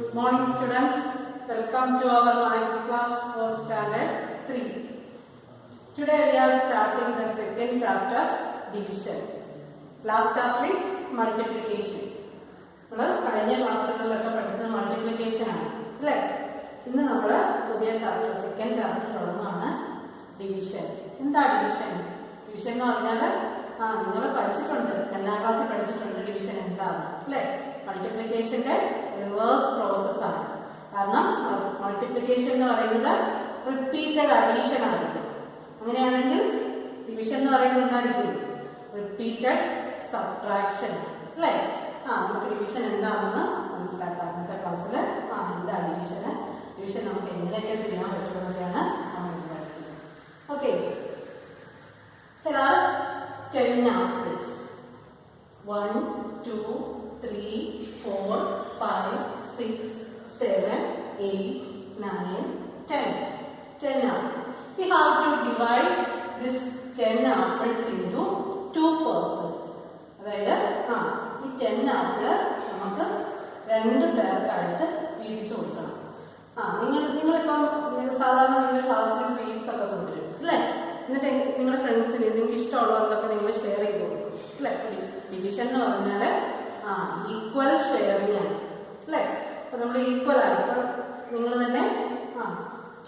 Good morning students. Welcome to our Maths class for Standard 3. Today we are starting the second chapter, Division. Last chapter is Multiplication. നമ്മൾ കഴിഞ്ഞ ക്ലാസ്സുകളിലൊക്കെ പഠിച്ചത് multiplication ആണ് അല്ലേ? ഇന്ന് നമ്മൾ പുതിയ ചാപ്റ്റർ സെക്കൻഡ് ചാപ്റ്റർ തുടങ്ങുകയാണ് ഡിവിഷൻ. എന്താ ഡിവിഷൻ? ഡിവിഷൻ എന്ന് പറഞ്ഞാൽ നിങ്ങൾ പഠിച്ചിട്ടുണ്ട്, 2ാം ക്ലാസ്സിൽ പഠിച്ചിട്ടുണ്ട് ഡിവിഷൻ എന്താണ് അല്ലേ? മൾട്ടിപ്ലിക്കേഷന്റെ റിവേഴ്സ് പ്രോസസ് ആണ്. കാരണം മൾട്ടിപ്ലിക്കേഷൻ എന്ന് പറയുന്നത് റിപ്പീറ്റഡ് അഡീഷൻ ആയിരിക്കും. അങ്ങനെയാണെങ്കിൽ ഡിവിഷൻ എന്ന് പറയുന്നത് എന്തായിരിക്കും? റിപ്പീറ്റഡ് സബ്ട്രാക്ഷൻ അല്ലേ? നമുക്ക് ഡിവിഷൻ എന്താണെന്ന് മനസ്സിലാക്കാം. ഇന്നത്തെ ക്ലാസ്സിൽ എന്താ ഡിവിഷന്, ഡിവിഷൻ നമുക്ക് എങ്ങനെയൊക്കെ ചെയ്യാൻ പറ്റുന്നതൊക്കെയാണ് നമ്മൾ പഠിക്കുന്നത്. Okay, there are 10 apples. 1, 2, 3, 4, 5, 6, 7, 8, 9, 10. 10 apples. We have to divide this 10 apples into 2 portions. അതായത് ഈ 10 ആപ്പിള് നമുക്ക് 2 പേർക്കായിട്ട് വീതിച്ചു കൊടുക്കണം. നിങ്ങളിപ്പം സാധാരണ നിങ്ങൾ ക്ലാസ്സിൽ സ്വീറ്റ്സ് ഒക്കെ കൊണ്ടുവരും അല്ലേ? എന്നിട്ട് നിങ്ങളുടെ ഫ്രണ്ട്സിന് നിങ്ങൾക്ക് ഇഷ്ടമുള്ളവർക്കൊക്കെ നിങ്ങൾ ഷെയർ ചെയ്ത് കൊടുക്കും അല്ലേ? ഡിവിഷൻ എന്ന് പറഞ്ഞാൽ ഈക്വൽ ഷെയറിംഗ് ആണ് അല്ലേ? അപ്പൊ നമ്മൾ ഈക്വൽ ആണ്. ഇപ്പൊ നിങ്ങൾ തന്നെ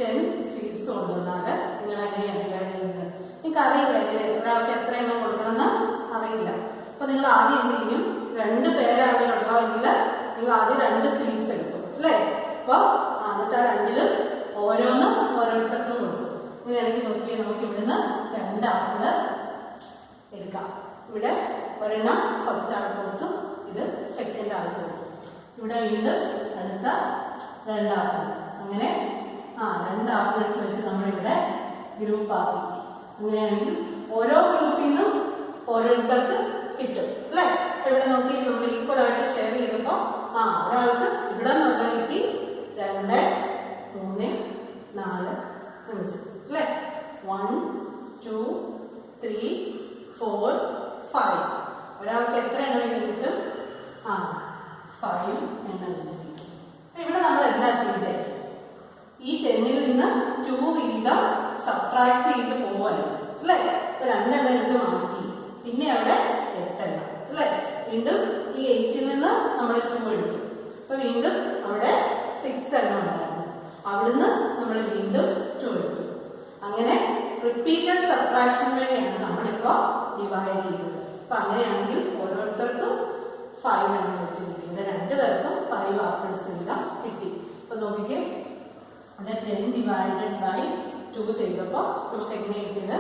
10 സ്വീറ്റ്സ് കൊണ്ടുവന്നാൽ നിങ്ങൾ എങ്ങനെയാണ് ഡിവൈഡ് ചെയ്യുന്നത്? നിങ്ങൾക്ക് അറിയില്ല എങ്ങനെ ഒരാൾക്ക് എത്ര എണ്ണം കൊടുക്കണമെന്ന് അറിയില്ല. അപ്പൊ നിങ്ങൾ ആദ്യം എന്ത് ചെയ്യും? 2 പേരാണ് ഉള്ളതെങ്കിൽ നിങ്ങൾ ആദ്യം 2 സ്വീറ്റ്സ് എടുക്കും അല്ലേ? അപ്പൊ എന്നിട്ട് ആ 2ലും ഓരോന്നും ഓരോരുത്തർക്കും കൊടുക്കും. ഇങ്ങനെയാണെങ്കിൽ നോക്കിയാൽ നമുക്ക് ഇവിടുന്ന് 2 ആപ്പിള് എടുക്കാം. ഇവിടെ ഒരെണ്ണം ഫസ്റ്റ് ആൾ കൊടുത്തു, ഇത് സെക്കൻഡ് ആൾ കൊടുത്തു. ഇവിടെ വീണ്ടും അടുത്ത 2 ആപ്പിൾ. അങ്ങനെ 2 ആപ്പിൾസ് വെച്ച് നമ്മളിവിടെ ഗ്രൂപ്പ് ആക്കി. അങ്ങനെയാണെങ്കിൽ ഓരോ ഗ്രൂപ്പിൽ നിന്നും ഓരോരുത്തർക്ക് കിട്ടും അല്ലേ? ഇവിടെ നോക്കി നമ്മൾ ഈക്വൽ ആയിട്ട് ഷെയർ ചെയ്തപ്പോ ഒരാൾക്ക് ഇവിടെ നിന്ന് കിട്ടി 2, 3, 4, 5 അല്ലേ? 1, 2, 3, 4, 5. ഒരാൾക്ക് എത്ര എണ്ണം വേണ്ടി കിട്ടും? 5 എണ്ണം വേണ്ടി കിട്ടും. ഇവിടെ നമ്മൾ എന്താ ചെയ്തത്? ഈ 10ൽ നിന്ന് 2 വീതം സബ്ട്രാക്ട് ചെയ്ത് പോവാണ് അല്ലേ? 2 എണ്ണം എടുത്ത് മാറ്റി, പിന്നെ അവിടെ 8 എണ്ണം അല്ലേ? വീണ്ടും ഈ 8ൽ നിന്ന് നമ്മൾ 2 എടുത്തു, അപ്പൊ വീണ്ടും അവിടെ 6 എണ്ണം ഉണ്ടായിരുന്നു. അവിടുന്ന് നമ്മൾ വീണ്ടും 2 എടുത്തു. അങ്ങനെ റിപ്പീറ്റഡ് സബ്ട്രാക്ഷൻ വഴിയാണ് നമ്മളിപ്പോ ഡിവൈഡ് ചെയ്തത്. അപ്പൊ അങ്ങനെയാണെങ്കിൽ ഓരോരുത്തർക്കും 5 എണ്ണം വെച്ച് കിട്ടി. ഇവിടെ 2 പേർക്കും 5 ആപ്പിൾസ് വീതം കിട്ടി. അപ്പൊ നോക്കിക്കേ, ഇവിടെ 10 ഡിവൈഡഡ് ബൈ 2 ചെയ്തപ്പോ നമുക്ക് എങ്ങനെ കിട്ടിയത്?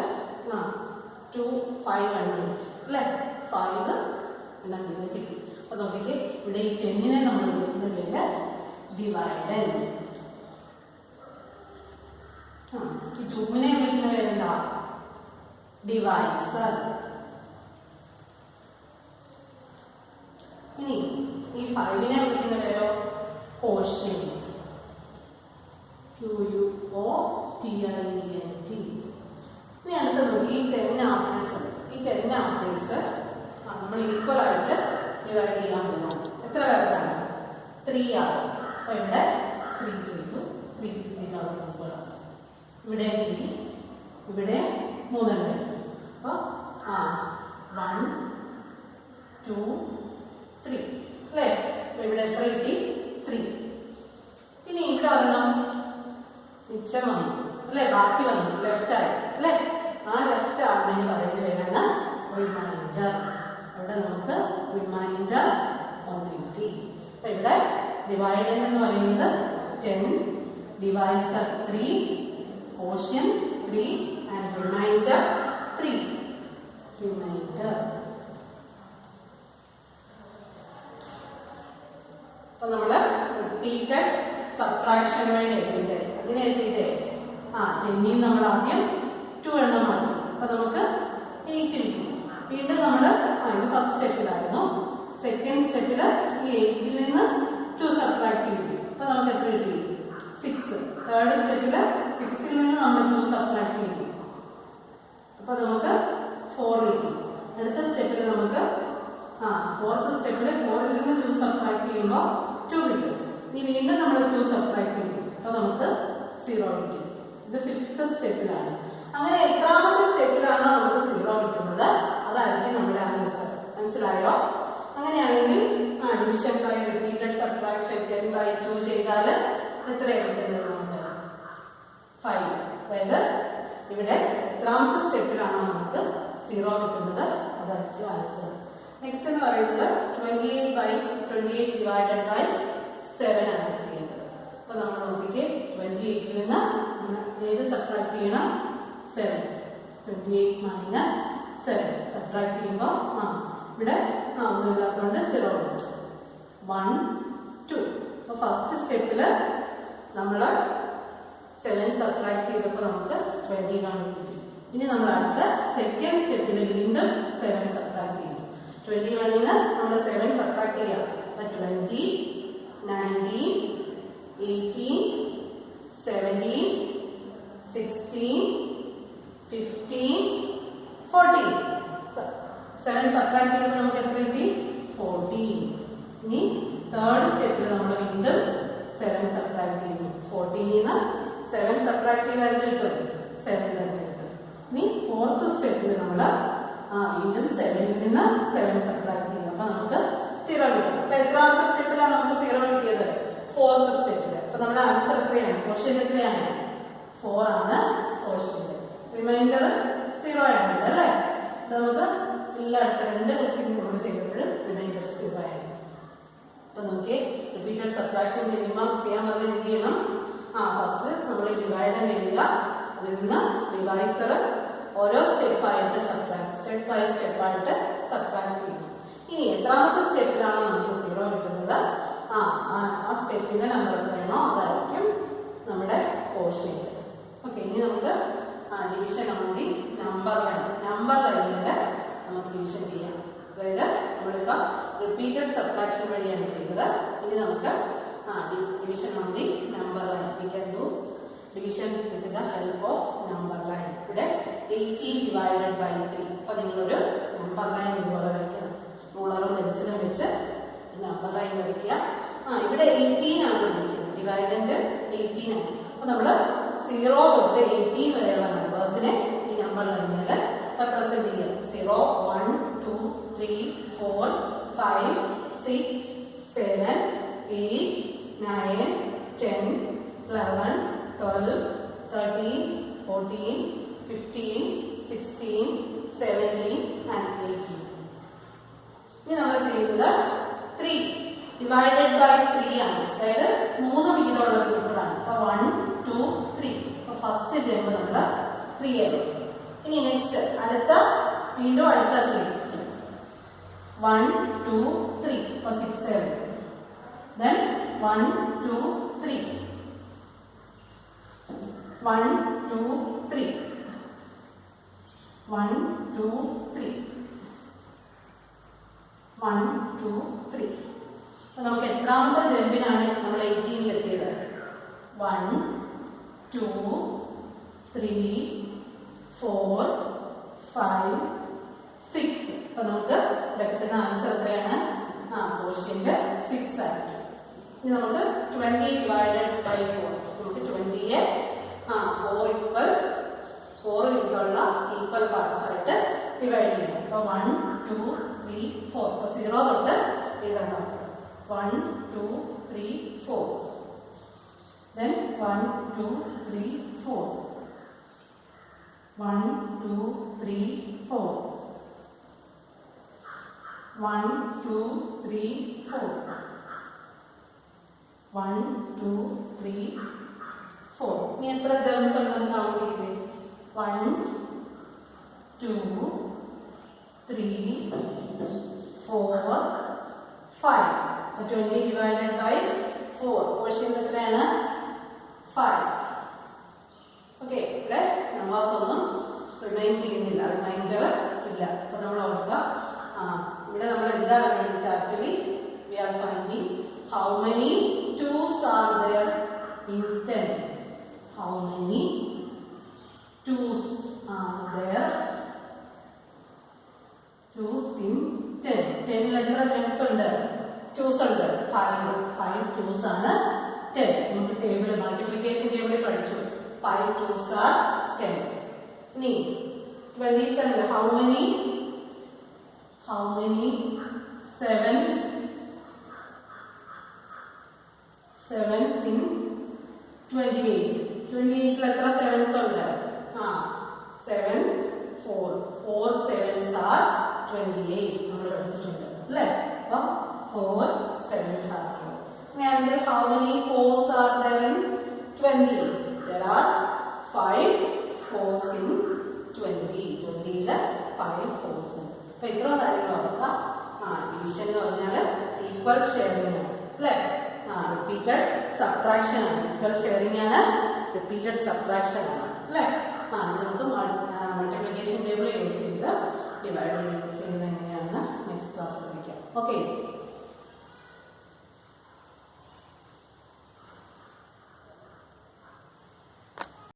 2, 5 എണ്ണം അല്ലെ? 5 എണ്ണം വീതം കിട്ടി. അപ്പൊ നോക്കിക്കേ, ഇവിടെ ഈ 10നെ നമ്മൾ വിളിക്കുന്ന പേര് ഡിവൈഡൻ. ഈ 2നെ വിളിക്കുന്ന പേരെന്താ? ഡിവൈസർ. ഇനി ഈ 5നെ വിളിക്കുന്ന പേരോ? കോഷ്യൻ. QUOTIENT. ഇനി അടുത്ത നോക്കി, ഈ 10 ആപ്പിൾസ്. ഈ 10 ആപ്പിൾസ് നമ്മൾ ഈക്വൽ ആയിട്ട് ഡിവൈഡ് ചെയ്യാൻ പറ്റും. എത്ര പേർക്കാണ്? 3 ആണ്. അപ്പൊ ഇവിടെ 3 ചെയ്തു. 3 ഇവിടെ 3, ഇവിടെ 3 എണ്ണം. അപ്പൊ 1, 2, 3 അല്ലേ? അപ്പൊ ഇവിടെ എത്ര കിട്ടി? 3. ഇനി ഇവിടെ വരണം, മിച്ചം വന്നു അല്ലെ? ബാക്കി വന്നു, ലെഫ്റ്റ് ആയി അല്ലെ? ആ ലെഫ്റ്റ് ആണെന്ന് പറയുന്ന പേരാണ് റിമൈൻഡർ. ഇവിടെ നമുക്ക് റിമൈൻഡർ 1 കിട്ടി. അപ്പൊ ഇവിടെ ഡിവൈഡൻ എന്ന് പറയുന്നത് 10, divisor 3, quotient 3 and remainder 3. Remainder. അപ്പൊ നമ്മള് റിപ്പീറ്റഡ് സബ്ട്രാക്ഷൻ വഴിയാണ് ചെയ്തത്. അതിനെയാ ചെയ്തേ? 10ൽ നമ്മൾ ആദ്യം 2 എണ്ണം മാറ്റി, അപ്പൊ നമുക്ക് 8 കിട്ടി. വീണ്ടും നമ്മള് ഇത് ഫസ്റ്റ് സ്റ്റെപ്പിലായിരുന്നു. സെക്കൻഡ് സ്റ്റെപ്പില് ഈ 8ൽ നിന്ന് 2 സബ്ട്രാക്ട് ചെയ്തു, അപ്പൊ നമുക്ക് എത്ര കിട്ടി? 6. തേർഡ് സ്റ്റെപ്പില് 6ൽ നിന്ന് നമ്മൾ 2 സബ്ട്രാക്ട് ചെയ്തു, അപ്പൊ നമുക്ക് 4 കിട്ടി. അടുത്ത സ്റ്റെപ്പില് നമുക്ക് ഫോർത്ത് സ്റ്റെപ്പില് 4ൽ നിന്ന് 2 സബ്ട്രാക്ട് ചെയ്യുമ്പോൾ 2 കിട്ടും. ഇനി വീണ്ടും നമ്മൾ 2 സബ്ട്രാക്ട് ചെയ്യും. അപ്പോൾ നമുക്ക് 0 കിട്ടി. ഇത് 5th സ്റ്റെപ്പിലാണ്. അങ്ങനെ എത്രാമത്തെ സ്റ്റെപ്പിലാണ് നമുക്ക് 0 കിട്ടുന്നത് അതായിരിക്കും നമ്മുടെ ആൻസർ. മനസ്സിലായോ? അങ്ങനെയാണെങ്കിൽ ഡിവിഷൻ ബൈ റിപ്പീറ്റഡ് സബ്ട്രാക്ഷൻ 10/2 ചെയ്താൽ എത്രയാണ് കിട്ടുന്നത് നമുക്ക്? 5. അതായത് ഇവിടെ എത്രാമത്തെ സ്റ്റെപ്പിലാണ് നമുക്ക് 0 കിട്ടുന്നത് അതായിരിക്കും ആൻസർ. നെക്സ്റ്റ് എന്ന് പറയുന്നത് 28/28 ഡിവൈഡഡ് ബൈ 7 ആണ് ചെയ്യുന്നത്. അപ്പൊ നമ്മൾ നോക്കിക്കേ, 28ൽ നിന്ന് ഏത് സബ്ട്രാക്ട് ചെയ്യണം? 7. 28 മൈനസ് 7 സബ്ട്രാക്ട് ചെയ്യുമ്പോൾ ഇവിടെ ഒന്നുമില്ലാത്തതുകൊണ്ട് 0 1 2. അപ്പൊ ഫസ്റ്റ് സ്റ്റെപ്പിൽ നമ്മൾ 7 സബ്ട്രാക്ട് ചെയ്തപ്പോൾ നമുക്ക് 21 കിട്ടി. ഇനി നമ്മൾ അടുത്ത സെക്കൻഡ് സ്റ്റെപ്പിൽ വീണ്ടും 7 സബ്ട്രാക്ട് ചെയ്യും. 21ൽ നിന്ന് നമ്മൾ 7 സബ്ട്രാക്ട് ചെയ്യാം. 20, 19, 18, 17, 16, 15, 14. 7 സബ്ട്രാക്ട് ചെയ്യുമ്പോൾ നമുക്ക് എത്ര കിട്ടി? 14. ഇനി തേർഡ് സ്റ്റെപ്പിൽ നമ്മൾ വീണ്ടും 7 സബ്ട്രാക്ട് ചെയ്യുന്നു. 14ൽ നിന്ന് 7 സബ്ട്രാക്ട് ചെയ്താൽ കിട്ടും 7 തന്നെ കിട്ടും. ഇനി ഫോർത്ത് സ്റ്റെപ്പിൽ നമ്മൾ വീണ്ടും 7ൽ നിന്ന് 7 സബ്ട്രാക്ട് ചെയ്യും. അപ്പൊ നമുക്ക് 0 കിട്ടും. അപ്പൊ എത്രാമത്തെ സ്റ്റെപ്പിലാണ് നമുക്ക് 0 കിട്ടിയത്? ഫോർത്ത് സ്റ്റെപ്പിൽ. അപ്പൊ നമ്മുടെ ആൻസർ എത്രയാണ്? ക്വസ്റ്റ്യൻ എത്രയാണ്? 4 ആണ് ക്വസ്റ്റ്യൻ. റിമൈൻഡർ 0 ആണ് അല്ലേ? നമുക്ക് അടുത്ത 2 ക്വസ്റ്റ്യൻ കൂടെ ചെയ്തപ്പോഴും റിമൈൻഡർ 0 ആയിരുന്നു. അപ്പൊ നമുക്ക് റിപ്പീറ്റഡ് സബ്ട്രാക്ഷൻ ചെയ്യുമ്പോൾ ചെയ്യാൻ പറഞ്ഞ എന്ത് ചെയ്യണം? ഫസ്റ്റ് നമ്മൾ ഡിവൈഡർ എഴുതുക. അതിൽ നിന്ന് ഡിവൈസർ ഓരോ സ്റ്റെപ്പായിട്ട് സ്റ്റെപ്പ് ബൈ സ്റ്റെപ്പായിട്ട് സബ്ട്രാക്ട് ചെയ്യും. ഇനി എത്രാമത്തെ സ്റ്റെപ്പിലാണ് നമുക്ക് 0 കിട്ടുന്നത്? ആ സ്റ്റെപ്പിന്റെ നമ്പർ എത്രയാണോ അതായിരിക്കും നമ്മുടെ ക്വസ്റ്റ്യൻ. ഓക്കെ, ഇനി നമുക്ക് ഡിവിഷൻ വേണ്ടി നമ്പർ ലൈനിൽ നമുക്ക് ഡിവിഷൻ ചെയ്യാം. അതായത് നമ്മളിപ്പോ റിപ്പീറ്റഡ് സബ്ട്രാക്ഷൻ വഴിയാണ് ചെയ്തത്. ഇനി നമുക്ക് ഡിവിഷൻ വേണ്ടി number line. We can do division with the help of number line. ഇവിടെ 18 ഡിവൈഡഡ് ബൈ 3. അപ്പൊ നിങ്ങളൊരു നമ്പർ ലൈൻ ഇതുപോലെ വരയ്ക്കണം. റൂളറും പെൻസിലും വെച്ച് നമ്പർ ലൈൻ വരയ്ക്കുക. ഇവിടെ 18 ആണ് വരയ്ക്കുന്നത്. ഡിവൈഡൻഡ് 18 ആണ്. അപ്പൊ നമ്മള് 0 തൊട്ട് 18 വരെയുള്ള നമ്പേഴ്സിനെ ഈ നമ്പർ ലൈനിൽ റെപ്രസെന്റ് ചെയ്യാം. 0, 1, 2, 3, 4, 5, 6, 7, 8, 9, 10, 11, 12, 13, 14, 15, 16, 17 and 18. ഇനി നമ്മൾ ചെയ്യുന്നത് 3 ഡിവൈഡഡ് ബൈ 3 ആണ്. അതായത് 3 വീതമുള്ള ഗ്രൂപ്പുകളാണ്. അപ്പൊ 1, 2, 3. അപ്പൊ ഫസ്റ്റ് ജമ്പ് നമ്മൾ 3 ആയി. ഇനി നെക്സ്റ്റ് വീണ്ടും അടുത്ത 3. 1, 2, 3. അപ്പൊ 6, 7. Then 1, 2, 3. 1, 2, 3. 1, 2, 3. 1, 2, 3. അപ്പൊ നമുക്ക് എത്രാമത്തെ ജമ്പിനാണ് നമ്മൾ 18 എത്തിയത്? 1, 2, 3, 4, 5, 6. അപ്പൊ നമുക്ക് കിട്ടുന്ന ആൻസർ എത്രയാണ്? ക്വസ്റ്റ്യന്റെ 6 ആയിരിക്കും. ഇനി നമുക്ക് 20 ഡിവൈഡഡ് ബൈ 4. നമുക്ക് 20യെ 4 വീതമുള്ള ഈക്വൽ പാർട്സ് ആയിട്ട് ഡിവൈഡ് ചെയ്യാം. അപ്പൊ 1, 2, 3, 4. അപ്പൊ 0 തൊട്ട് എഴുതണം. 1, 2, 3, 4. Then 1, 2, 3, 4. 1, 2, 3, 4. 1, 2, 3, 4. 1, 2, 3, 4. ഇനി എത്ര ജേംസ് ഉണ്ടെന്ന് കൗണ്ട് ചെയ്തേ. 1, 2, 3, 4, 5. 20 ഡിവൈഡഡ് ബൈ 4. ക്വസ്റ്റ്യൻ എത്രയാണ്? 5. ഓക്കെ, ഇവിടെ നമ്പേഴ്സ് ഒന്നും റിമൈൻ ചെയ്യുന്നില്ല, റിമൈൻഡർ ഇല്ല. അപ്പൊ നമ്മൾ ഓർക്കുക, ഇവിടെ നമ്മൾ എന്താ വേണ്ടത്? Actually we R finding how many 2s are there in 10. How many 2s are there? 2s in 10. 10ൽ എത്ര 10s ഉണ്ട്? 2s ഉണ്ട്. 5 2s ആണ് 10. നമുക്ക് ടേബിൾ മൾട്ടിപ്ലിക്കേഷൻ ടേബിൾ പഠിച്ചു. 5 2s are 10. ഇനി 27 how many sevens in 28? 28 എത്ര sevens ഉണ്ട്? 7 4 sevens are 28 നമ്മൾ പഠിച്ചിട്ടുണ്ട് അല്ലേ? അപ്പോൾ 4 sevens are 4. And how many 4s are there in 20? There are 5 4s in 20. 20 ൽ 5 4s ഉണ്ട്. അപ്പോൾ ഇത്ര കാര്യങ്ങൾ ഓർക്കുക. ഡിവിഷൻ എന്ന് പറഞ്ഞാൽ ഈക്വൽ ഷെയറിംഗ് ആണ് അല്ലേ? റിപ്പീറ്റഡ് സബ്ട്രാക്ഷൻ ആണ്. ഈക്വൽ ഷെയറിംഗ് ആണ്, റിപ്പീറ്റഡ് സബ്ട്രാക്ഷൻ ആണ് അല്ലേ? നമുക്ക് മൾട്ടിപ്ലിക്കേഷൻ ടേബിൾ യൂസ് ചെയ്ത് ഡിവൈഡ് ചെയ്യുന്നത് എങ്ങനെയാണെന്ന് നെക്സ്റ്റ് ക്ലാസ് പഠിക്കാം. ഓക്കെ.